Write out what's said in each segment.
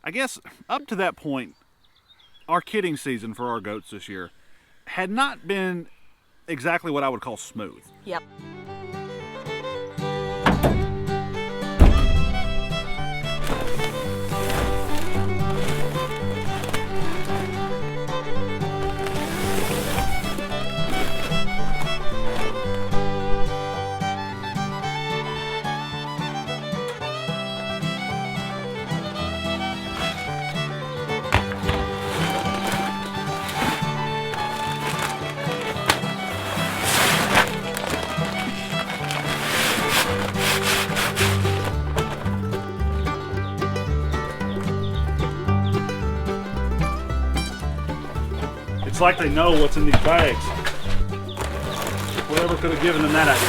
I guess up to that point, our kidding season for our goats this year had not been exactly what I would call smooth. Yep. It's like they know what's in these bags. Whatever could have given them that idea.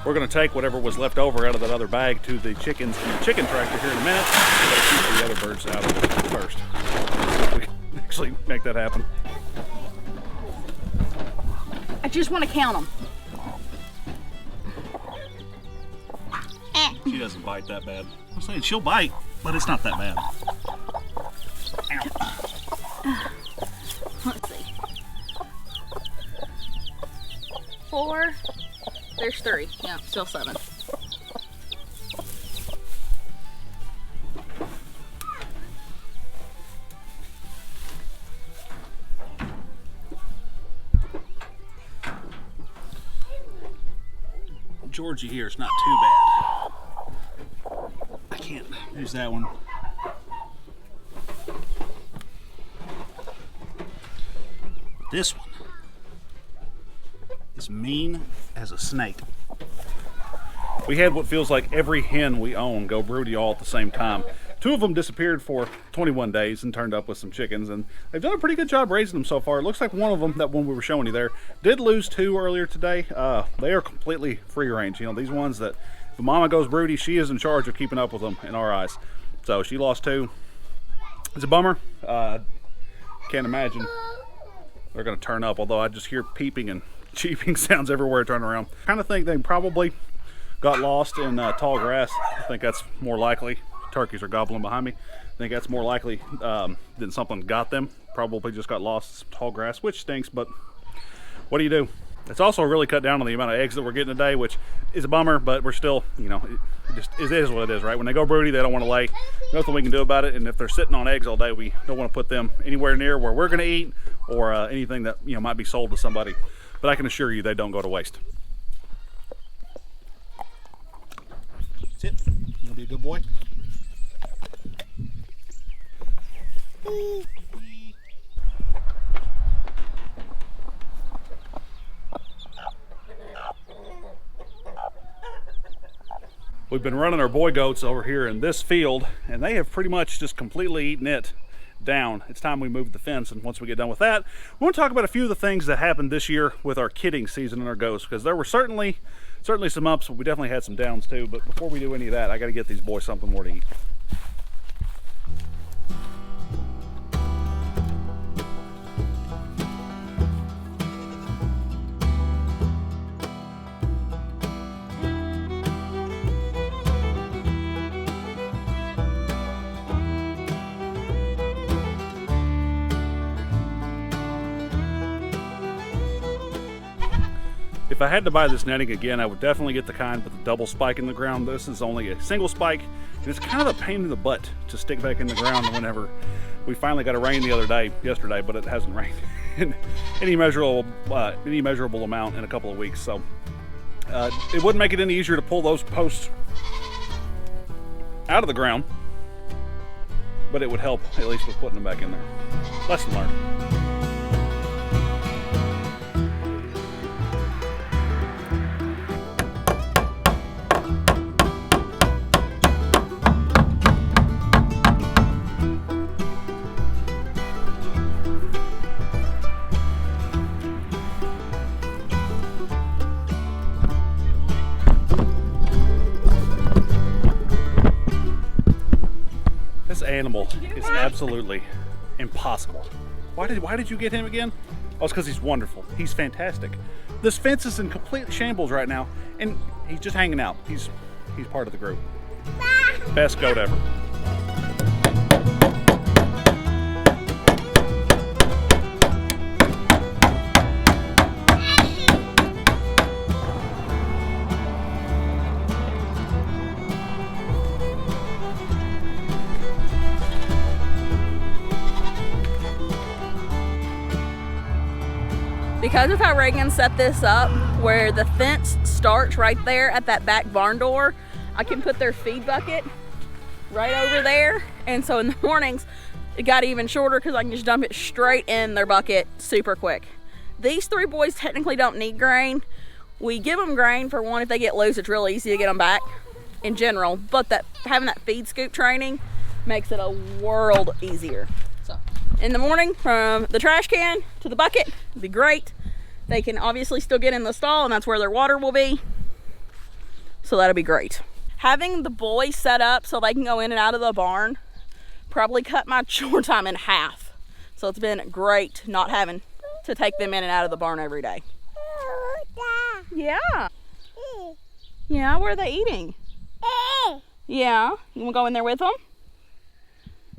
We're going to take whatever was left over out of that other bag to the chickens in the chicken tractor here in a minute. We're going to keep the other birds out of it first. We can actually make that happen. I just want to count them. She doesn't bite that bad. I'm saying she'll bite, but it's not that bad. Ow. Let's see. 4. There's 3. Yeah, still 7. Georgie here is not too bad. I can't use that one. This one is mean as a snake. We had what feels like every hen we own go broody all at the same time. 2 of them disappeared for 21 days and turned up with some chickens, and they've done a pretty good job raising them so far. It looks like one of them, that one we were showing you there, did lose 2 earlier today. They are completely free range. You know, these ones that if the mama goes broody, she is in charge of keeping up with them in our eyes. So she lost 2. It's a bummer. Can't imagine they're going to turn up, although I just hear peeping and cheeping sounds everywhere I turn around. I kind of think they probably got lost in tall grass. I think that's more likely. Turkeys are gobbling behind me. I think that's more likely than something got them. Probably just got lost in some tall grass, which stinks, but what do you do? It's also really cut down on the amount of eggs that we're getting today, which is a bummer, but we're still, you know, it is what it is, right? When they go broody, they don't want to lay. Nothing we can do about it, and if they're sitting on eggs all day, we don't want to put them anywhere near where we're going to eat or anything that, you know, might be sold to somebody. But I can assure you they don't go to waste. Sit. You gonna be a good boy? We've been running our boy goats over here in this field, and they have pretty much just completely eaten it down. It's time we move the fence, and once we get done with that, we want to talk about a few of the things that happened this year with our kidding season and our goats, because there were certainly some ups, but we definitely had some downs too. But before we do any of that, I got to get these boys something more to eat. If I had to buy this netting again, I would definitely get the kind with the double spike in the ground. This is only a single spike, and it's kind of a pain in the butt to stick back in the ground whenever we finally got a rain yesterday, but it hasn't rained in any measurable amount in a couple of weeks. So it wouldn't make it any easier to pull those posts out of the ground, but it would help at least with putting them back in there. Lesson learned. Animal is absolutely impossible. Why did you get him again? Oh, it's because he's wonderful. He's fantastic. This fence is in complete shambles right now, and he's just hanging out. He's part of the group. Best goat ever. Because of how Reagan set this up, where the fence starts right there at that back barn door, I can put their feed bucket right over there. And so in the mornings, it got even shorter because I can just dump it straight in their bucket super quick. These three boys technically don't need grain. We give them grain for one, if they get loose, it's real easy to get them back in general. But having that feed scoop training makes it a world easier. So in the morning, from the trash can to the bucket, it'd be great. They can obviously still get in the stall, and that's where their water will be. So that'll be great. Having the boys set up so they can go in and out of the barn probably cut my chore time in half. So it's been great not having to take them in and out of the barn every day. Yeah. Yeah, what are they eating? Yeah, you wanna go in there with them?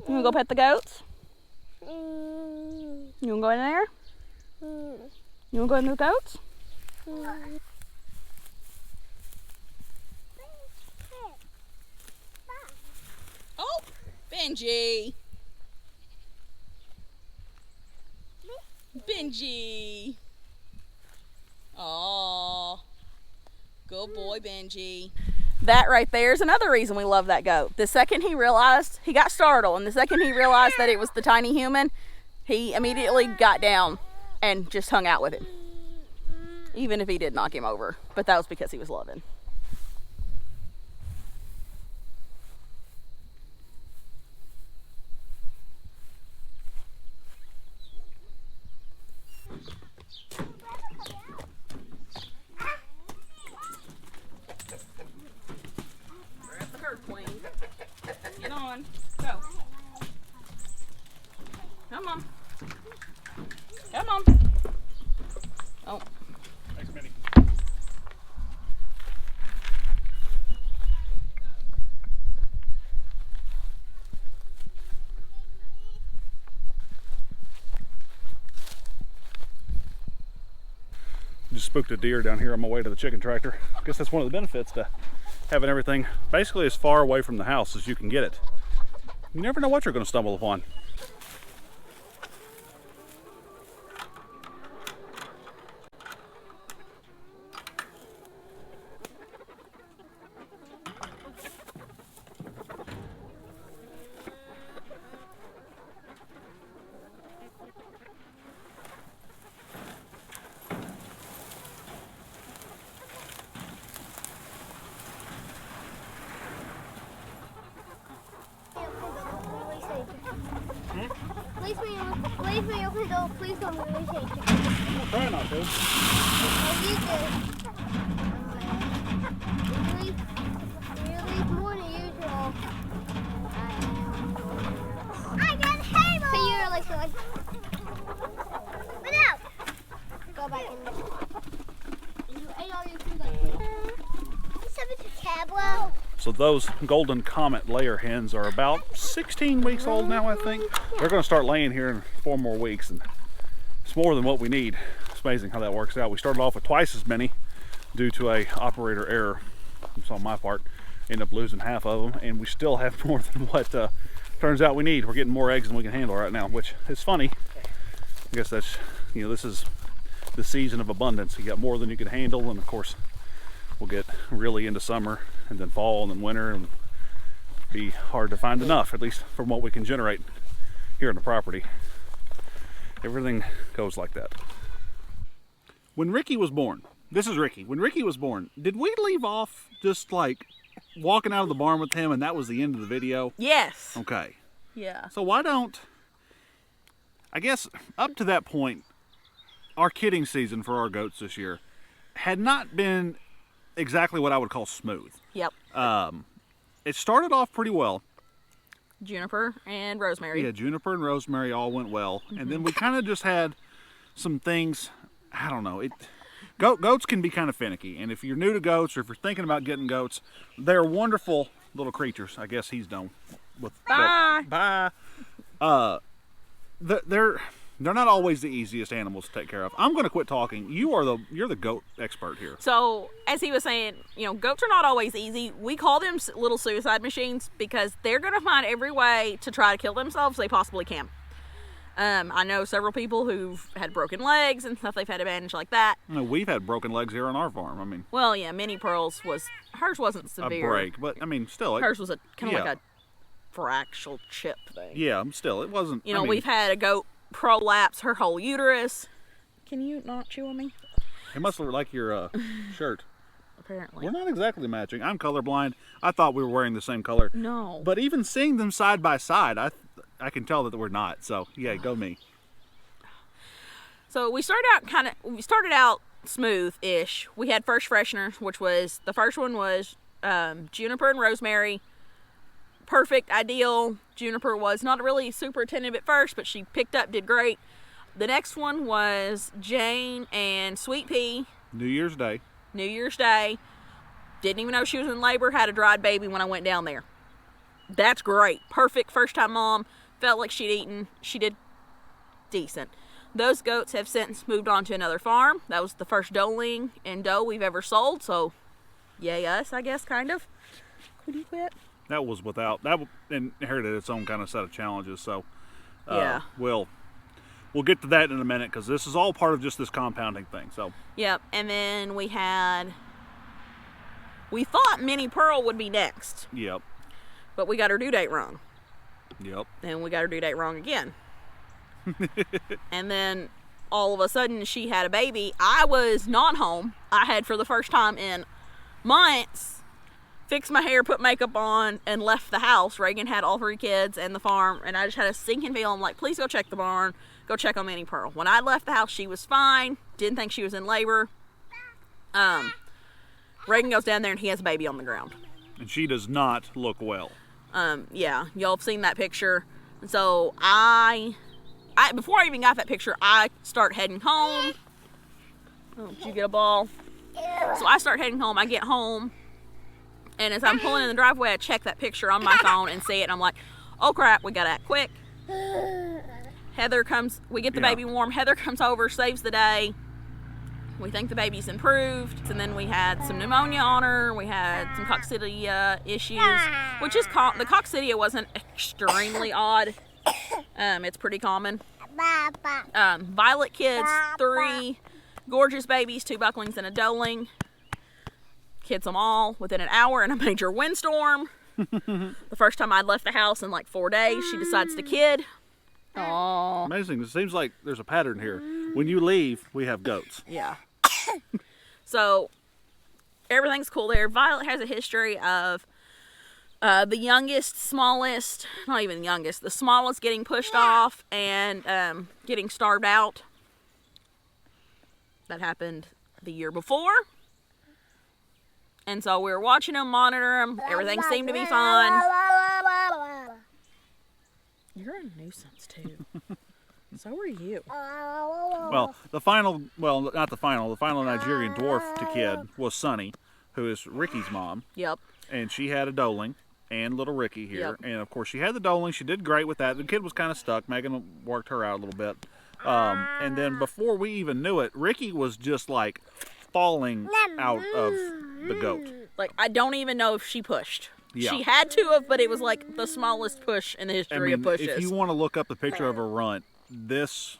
You wanna go pet the goats? You wanna go in there? You wanna go in with the goats? Oh, Benji. Benji. Oh, good boy, Benji. That right there is another reason we love that goat. The second he realized, he got startled, and the second he realized that it was the tiny human, he immediately got down and just hung out with him. Even if he did knock him over. But that was because he was loving. Grab the herd queen. Get on. Go. Come on. Come on. Oh. Thanks, Minnie. Just spooked a deer down here on my way to the chicken tractor. I guess that's one of the benefits to having everything basically as far away from the house as you can get it. You never know what you're going to stumble upon. Please me open the door. Please don't really shake it. I'm trying not to. You leave more than usual. I got hay. So you're like, get out. Go back in there. You ate all your food like this. It's a tableau. So those golden comet layer hens are about 16 weeks old now, I think. They're going to start laying here in 4 more weeks, and it's more than what we need. It's amazing how that works out. We started off with twice as many due to a operator error. It's on my part. Ended up losing half of them, and we still have more than what turns out we need. We're getting more eggs than we can handle right now, which is funny. I guess that's, you know, this is the season of abundance. You got more than you can handle, and of course we'll get really into summer and then fall and then winter, and be hard to find enough, at least from what we can generate here on the property. Everything goes like that. When Ricky was born, this is Ricky. When Ricky was born, did we leave off just like walking out of the barn with him and that was the end of the video? Yes. Okay. Yeah. So why don't, I guess up to that point, our kidding season for our goats this year had not been exactly what I would call smooth. Yep. It started off pretty well, Juniper and rosemary. Yeah, juniper and rosemary all went well. And then we kind of just had some things, I don't know. Goats can be kind of finicky. And if you're new to goats or if you're thinking about getting goats, they're wonderful little creatures. I guess he's done with Bye. Bye. They're not always the easiest animals to take care of. I'm going to quit talking. You're the goat expert here. So, as he was saying, goats are not always easy. We call them little suicide machines because they're going to find every way to try to kill themselves they possibly can. I know several people who've had broken legs and stuff they've had to manage like that. No, we've had broken legs here on our farm. I mean, well, yeah, Minnie Pearl's hers wasn't severe. A break, but I mean, still, hers was kind of like a fractal chip thing. Yeah, still, it wasn't. We've had a goat prolapse her whole uterus. Can you not chew on me? It must look like your shirt. Apparently. We're not exactly matching. I'm colorblind. I thought we were wearing the same color. No. But even seeing them side by side, I can tell that we're not. So yeah, go me. So we started out smooth-ish. We had first fresheners, which was the first one was juniper and rosemary. Perfect, ideal. Juniper was not really super attentive at first, but she picked up, did great. The next one was Jane and Sweet Pea. New Year's Day. Didn't even know she was in labor. Had a dried baby when I went down there. That's great. Perfect first time mom. Felt like she'd eaten. She did decent. Those goats have since moved on to another farm. That was the first doeling and doe we've ever sold. So, yay us, I guess, kind of. Could you quit? That inherited its own kind of set of challenges. So, yeah, we'll get to that in a minute because this is all part of just this compounding thing. So, yep. And then we thought Minnie Pearl would be next. Yep. But we got her due date wrong. Yep. And we got her due date wrong again. And then all of a sudden she had a baby. I was not home. I had, for the first time in months, fixed my hair, put makeup on, and left the house. Reagan had all 3 kids and the farm, and I just had a sinking feeling like, please go check the barn, go check on Minnie Pearl. When I left the house, she was fine. Didn't think she was in labor. Reagan goes down there and he has a baby on the ground. And she does not look well. Yeah, y'all have seen that picture. So before I even got that picture, I start heading home. Oh, did you get a ball? So I start heading home. I get home, and as I'm pulling in the driveway, I check that picture on my phone and see it, and I'm like, oh crap, we gotta act quick. Heather comes, we get the baby warm. Heather comes over, saves the day. We think the baby's improved, and then we had some pneumonia on her. We had some coccidia issues, which is the coccidia wasn't extremely odd. It's pretty common. Violet kids, 3 gorgeous babies, 2 bucklings and a doeling. Kids them all within an hour in a major windstorm. The first time I'd left the house in like 4 days, she decides to kid. Aww. Amazing. It seems like there's a pattern here. When you leave, we have goats. Yeah. So everything's cool there. Violet has a history of the youngest, smallest, not even the youngest, the smallest getting pushed off and getting starved out. That happened the year before. And so we were watching them, monitor them. Everything seemed to be fine. You're a nuisance too. So are you. Well, the final Nigerian dwarf to kid was Sunny, who is Ricky's mom. Yep. And she had a doeling and little Ricky here. Yep. And of course she had the doeling. She did great with that. The kid was kind of stuck. Megan worked her out a little bit. And then before we even knew it, Ricky was just like falling out of the goat. Like, I don't even know if she pushed. Yeah. She had to have, but it was like the smallest push in the history of pushes. If you want to look up the picture of a runt, this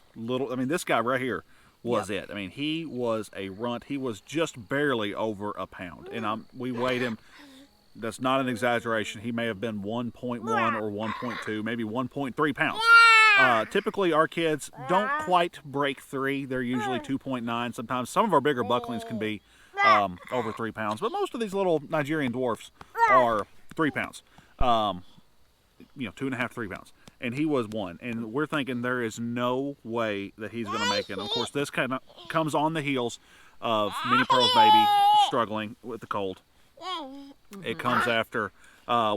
guy right here was it. I mean, he was a runt. He was just barely over a pound. And we weighed him. That's not an exaggeration. He may have been 1.1 or 1.2, maybe 1.3 pounds. Typically, our kids don't quite break 3. They're usually 2.9. Sometimes some of our bigger bucklings can be over 3 pounds. But most of these little Nigerian dwarfs are 3 pounds. 2.5, 3 pounds. And he was 1. And we're thinking there is no way that he's going to make it. And of course, this kind of comes on the heels of Minnie Pearl's baby struggling with the cold. It comes after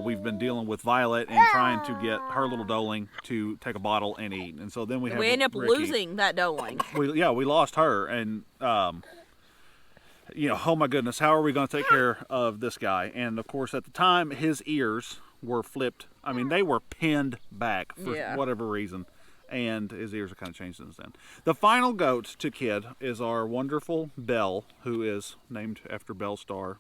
we've been dealing with Violet and trying to get her little doeling to take a bottle and eat. And so then we end up Ricky. losing that doeling. We lost her, and oh my goodness, how are we going to take care of this guy? And of course, at the time, his ears were flipped. I mean, they were pinned back for whatever reason, and his ears have kind of changed since then. The final goat to kid is our wonderful Belle, who is named after Belle Starr.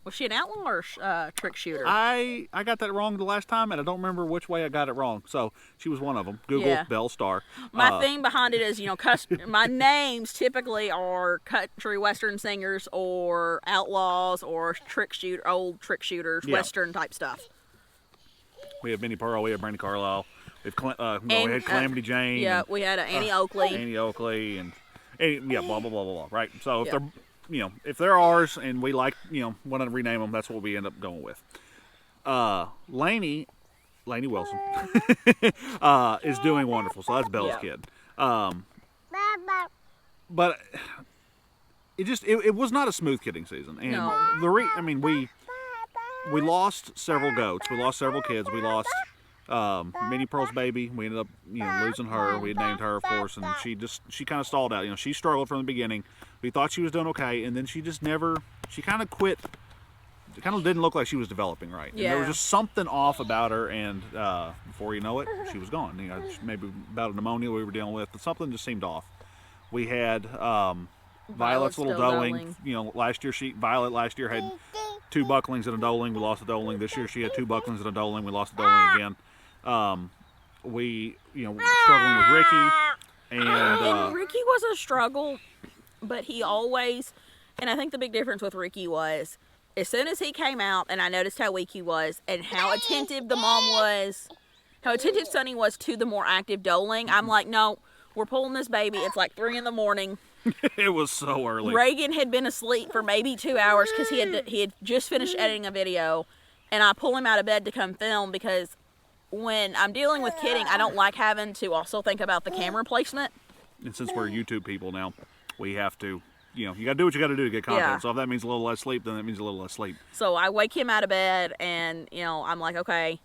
Was she an outlaw or trick shooter? I got that wrong the last time, and I don't remember which way I got it wrong. So she was one of them. Google Belle Starr. My thing behind it is, my names typically are country western singers or outlaws or old trick shooters, western type stuff. We have Minnie Pearl. We have Brandy Carlisle. We had Calamity Jane. Yeah, we had Annie Oakley. Annie Oakley and blah blah blah blah blah. Right. So if they're if they're ours and we want to rename them, that's what we end up going with. Lainey Wilson is doing wonderful. So that's Belle's kid. But it was not a smooth kidding season. And we lost several goats. We lost several kids. We lost Minnie Pearl's baby. We ended up losing her. We had named her, of course, and she kind of stalled out. She struggled from the beginning. We thought she was doing okay, and then she kind of quit. It kind of didn't look like she was developing right. And there was just something off about her, and before you know it, she was gone. Maybe about a pneumonia we were dealing with, but something just seemed off. We had Violet's little doeling. Last year Violet last year had 2 bucklings and a doeling. We lost a doeling. This year she had 2 bucklings and a doeling. We lost a doeling again. We struggling with Ricky, and Ricky was a struggle, but he always, and I think the big difference with Ricky was, as soon as he came out, and I noticed how weak he was, and how attentive the mom was, how attentive Sonny was to the more active doeling. I'm like, no, we're pulling this baby. It's like 3 a.m. It was so early. Reagan had been asleep for maybe 2 hours because he had just finished editing a video, and I pull him out of bed to come film because when I'm dealing with kidding, I don't like having to also think about the camera placement. And since we're YouTube people now, we have to, you got to do what you got to do to get content. Yeah. So if that means a little less sleep, then that means a little less sleep. So I wake him out of bed, and I'm like, okay,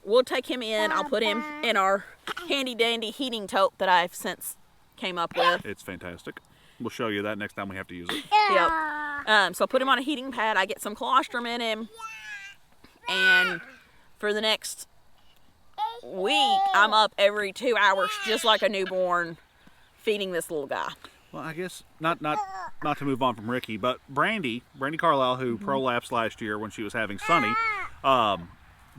we'll take him in. I'll put him in our handy dandy heating tote that I've since came up with. It's fantastic. We'll show you that next time we have to use it. Yep. So I put him on a heating pad. I get some colostrum in him, and for the next week, I'm up every 2 hours, just like a newborn, feeding this little guy. Well, I guess not to move on from Ricky, but Brandy Carlisle, who prolapsed last year when she was having Sonny,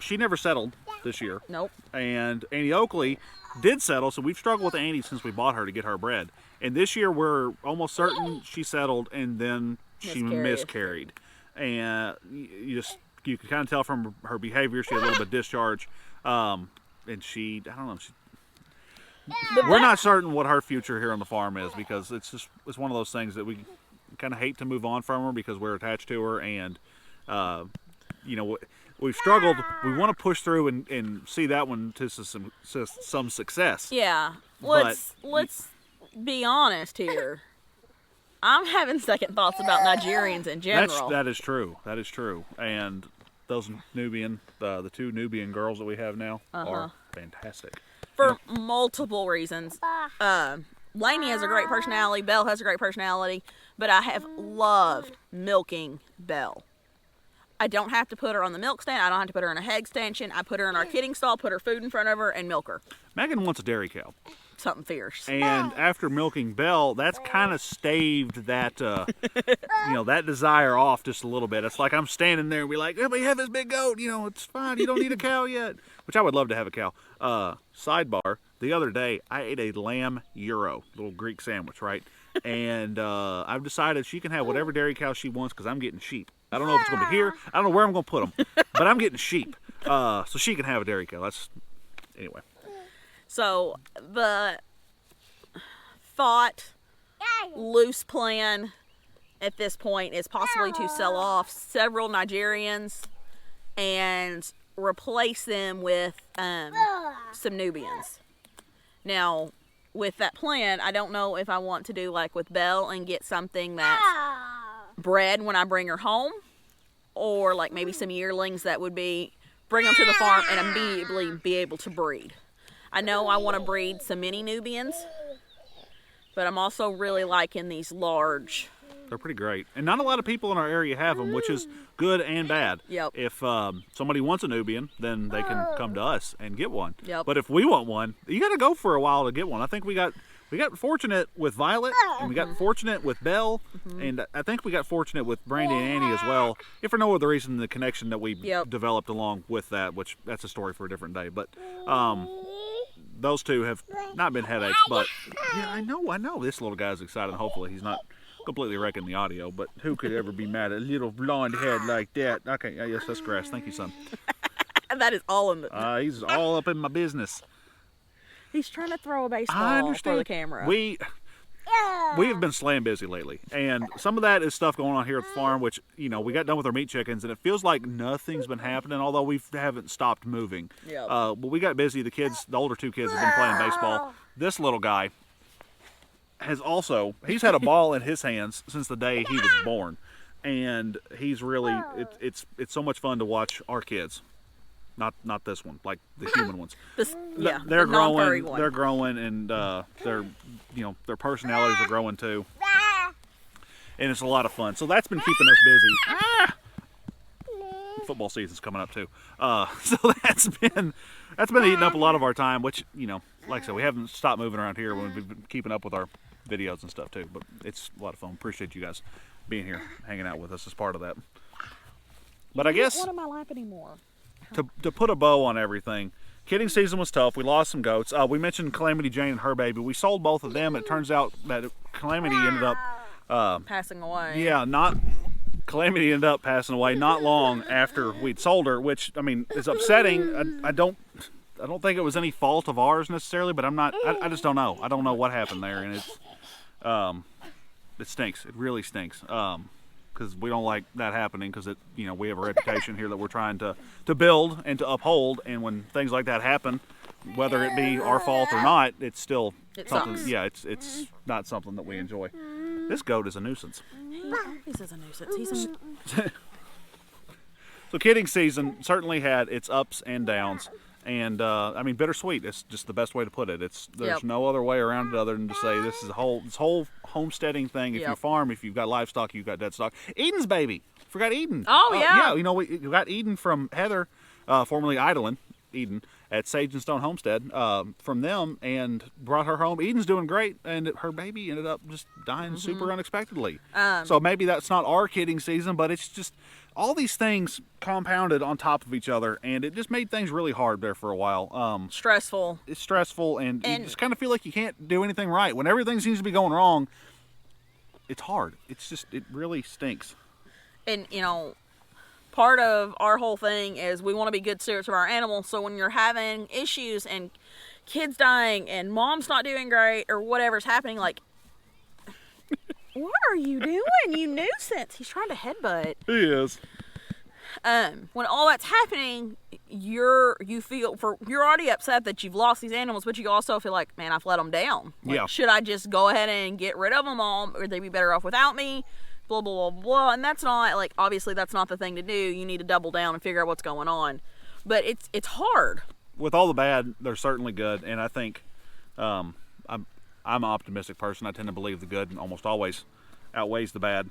she never settled this year. Nope. And Annie Oakley did settle, so we've struggled with Annie since we bought her to get her bred. And this year we're almost certain she settled, and then she miscarried. And you can kind of tell from her behavior, she had a little bit of discharge. And I don't know. We're not certain what her future here on the farm is, because it's one of those things that we kind of hate to move on from her because we're attached to her, and we've struggled. We want to push through and see that one to some success. Yeah. Let's be honest here. I'm having second thoughts about Nigerians in general. That is true. And those Nubian, the 2 Nubian girls that we have now are fantastic. For multiple reasons. Lainey has a great personality. Belle has a great personality. But I have loved milking Belle. I don't have to put her on the milk stand. I don't have to put her in a egg stanchion. I put her in our kidding stall, put her food in front of her, and milk her. Megan wants a dairy cow. Something fierce. And after milking Belle, that's kind of staved that, that desire off just a little bit. It's like I'm standing there and we're like, oh, we have this big goat. It's fine. You don't need a cow yet. Which I would love to have a cow. Sidebar, the other day, I ate a lamb gyro, little Greek sandwich, right? And I've decided she can have whatever dairy cow she wants because I'm getting sheep. I don't know if it's going to be here. I don't know where I'm going to put them. But I'm getting sheep. So she can have a dairy cow. Anyway. So the loose plan at this point is possibly to sell off several Nigerians and replace them with some Nubians. Now, with that plan, I don't know if I want to do like with Belle and get something that's bred when I bring her home, or like maybe some yearlings that would be, bring them to the farm and immediately be able to breed. I know I want to breed some mini Nubians, but I'm also really liking these large. They're pretty great. And not a lot of people in our area have them, which is good and bad. Yep. If somebody wants a Nubian, then they can come to us and get one. Yep. But if we want one, you got to go for a while to get one. I think we got fortunate with Violet, and we got fortunate with Belle, and I think we got fortunate with Brandy and Annie as well. If for no other reason, the connection that we developed along with that, which that's a story for a different day. But those two have not been headaches. But yeah, I know. This little guy's excited. Hopefully, he's not completely wrecking the audio. But who could ever be mad at a little blonde head like that? Okay, yes, that's grass. Thank you, son. That is all in the. He's all up in my business. He's trying to throw a baseball for the camera. We have been slam busy lately, and some of that is stuff going on here at the farm, which, we got done with our meat chickens, and it feels like nothing's been happening, although we haven't stopped moving. Yep. But we got busy. The older two kids have been playing baseball. This little guy he's had a ball in his hands since the day he was born, and he's really, it's so much fun to watch our kids. Not this one, like the human ones. They're growing. They're growing, and their personalities are growing too, and it's a lot of fun. So that's been keeping us busy. Football season's coming up too, so that's been eating up a lot of our time. Which like I said, we haven't stopped moving around here when we've been keeping up with our videos and stuff too. But it's a lot of fun. Appreciate you guys being here, hanging out with us as part of that. But I guess. What am I laughing anymore? To put a bow on everything, kidding season was tough. We lost some goats. We mentioned Calamity Jane and her baby. We sold both of them. It turns out that Calamity ended up passing away. Yeah, Calamity ended up passing away not long after we'd sold her, which is upsetting. I don't think it was any fault of ours necessarily, but I just don't know. I don't know what happened there, and it stinks. It really stinks. Because we don't like that happening, because we have a reputation here that we're trying to build and to uphold, and when things like that happen, whether it be our fault or not, it's still something. Sucks. Yeah, it's not something that we enjoy. This goat is a nuisance. He is a nuisance. So kidding season certainly had its ups and downs, and bittersweet. It's just the best way to put it. There's no other way around it other than to say this whole homesteading thing. If you farm, if you've got livestock, you've got dead stock. Eden's baby, forgot Eden. Oh yeah. Yeah, we got Eden from Heather, formerly Idolin Eden at Sage and Stone Homestead, from them, and brought her home. Eden's doing great, and her baby ended up just dying super unexpectedly. So maybe that's not our kidding season, but it's just all these things compounded on top of each other, and it just made things really hard there for a while. Stressful. It's stressful, and you just kind of feel like you can't do anything right. When everything seems to be going wrong, it's hard. It really stinks. And, part of our whole thing is we want to be good stewards of our animals, so when you're having issues and kids dying and mom's not doing great or whatever's happening, like, what are you doing, you nuisance? He's trying to headbutt. He is. When all that's happening, you're already upset that you've lost these animals, but you also feel like, man, I've let them down. Like, should I just go ahead and get rid of them all? Or they be better off without me? Blah, blah, blah, blah. And that's not, like, obviously that's not the thing to do. You need to double down and figure out what's going on. But it's hard. With all the bad, they're certainly good. And I think I'm an optimistic person. I tend to believe the good almost always outweighs the bad.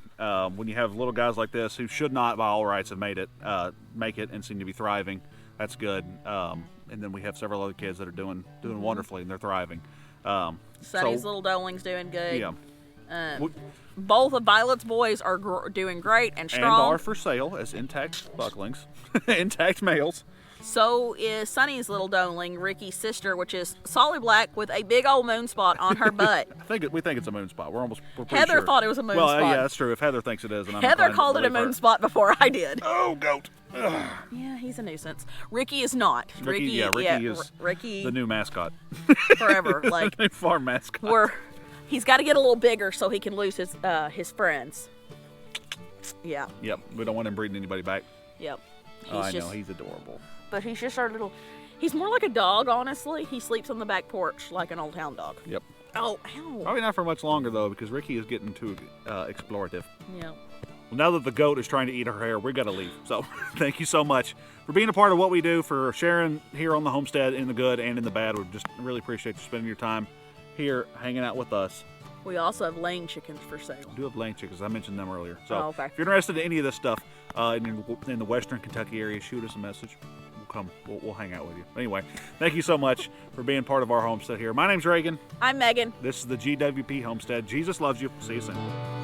When you have little guys like this who should not, by all rights, have make it and seem to be thriving, that's good. And then we have several other kids that are doing wonderfully, and they're thriving. Sonny's little doeling's doing good. Yeah. Both of Violet's boys are doing great and strong. And are for sale as intact bucklings, intact males. So is Sonny's little doeling, Ricky's sister, which is solid black with a big old moon spot on her butt. We think it's a moon spot. We're pretty Heather sure. thought it was a moon spot. Well, yeah, that's true. If Heather thinks it is, and Heather called it a moon spot before I did. Oh, goat. Ugh. Yeah, he's a nuisance. Ricky is not. Ricky is the new mascot. Forever, like the new farm mascot. He's got to get a little bigger so he can lose his friends. Yeah. Yep. We don't want him breeding anybody back. Yep. I know. He's adorable. But he's just our little... He's more like a dog, honestly. He sleeps on the back porch like an old hound dog. Yep. Oh, ow. Probably not for much longer, though, because Ricky is getting too explorative. Yeah. Well, now that the goat is trying to eat her hair, we got to leave. So thank you so much for being a part of what we do, for sharing here on the homestead in the good and in the bad. We just really appreciate you spending your time here hanging out with us. We also have laying chickens for sale. We do have laying chickens. I mentioned them earlier. So Oh, okay. if you're interested in any of this stuff in the Western Kentucky area, shoot us a message. We'll hang out with you. Anyway, thank you so much for being part of our homestead here. My name's Reagan. I'm Megan. This is the GWP Homestead. Jesus loves you. See you soon.